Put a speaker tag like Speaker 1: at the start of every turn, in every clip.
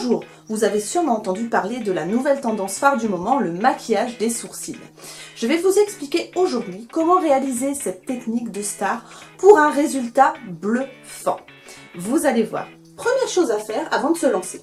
Speaker 1: Bonjour, vous avez sûrement entendu parler de la nouvelle tendance phare du moment, le maquillage des sourcils. Je vais vous expliquer aujourd'hui comment réaliser cette technique de star pour un résultat bluffant. Vous allez voir. Première chose à faire avant de se lancer.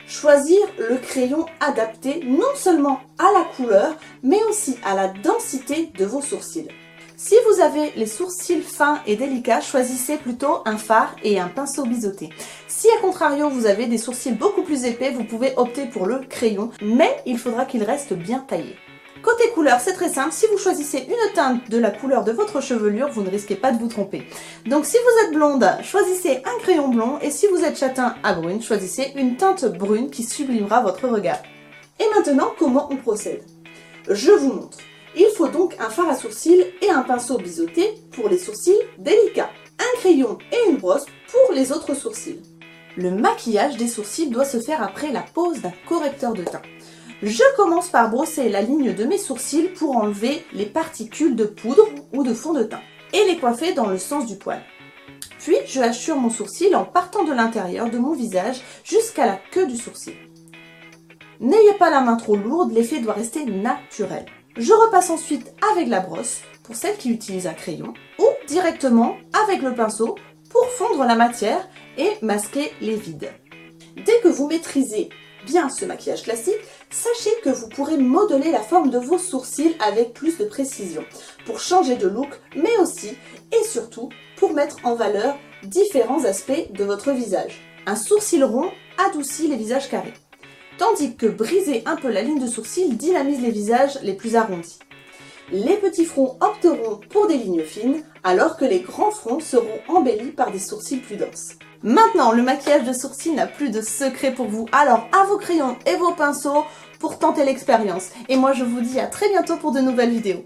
Speaker 1: Choisir le crayon adapté non seulement à la couleur, mais aussi à la densité de vos sourcils. Si vous avez les sourcils fins et délicats, choisissez plutôt un fard et un pinceau biseauté. Si à contrario vous avez des sourcils beaucoup plus épais, vous pouvez opter pour le crayon, mais il faudra qu'il reste bien taillé. Côté couleur, c'est très simple, si vous choisissez une teinte de la couleur de votre chevelure, vous ne risquez pas de vous tromper. Donc si vous êtes blonde, choisissez un crayon blond, et si vous êtes châtain à brune, choisissez une teinte brune qui sublimera votre regard. Et maintenant, comment on procède? Je vous montre. Il faut donc un fard à sourcils et un pinceau biseauté pour les sourcils délicats, un crayon et une brosse pour les autres sourcils. Le maquillage des sourcils doit se faire après la pose d'un correcteur de teint. Je commence par brosser la ligne de mes sourcils pour enlever les particules de poudre ou de fond de teint et les coiffer dans le sens du poil. Puis je hachure mon sourcil en partant de l'intérieur de mon visage jusqu'à la queue du sourcil. N'ayez pas la main trop lourde, l'effet doit rester naturel. Je repasse ensuite avec la brosse, pour celles qui utilisent un crayon, ou directement avec le pinceau pour fondre la matière et masquer les vides. Dès que vous maîtrisez bien ce maquillage classique, sachez que vous pourrez modeler la forme de vos sourcils avec plus de précision, pour changer de look, mais aussi et surtout pour mettre en valeur différents aspects de votre visage. Un sourcil rond adoucit les visages carrés, tandis que briser un peu la ligne de sourcil dynamise les visages les plus arrondis. Les petits fronts opteront pour des lignes fines, alors que les grands fronts seront embellis par des sourcils plus denses. Maintenant, le maquillage de sourcils n'a plus de secret pour vous, alors à vos crayons et vos pinceaux pour tenter l'expérience. Et moi je vous dis à très bientôt pour de nouvelles vidéos.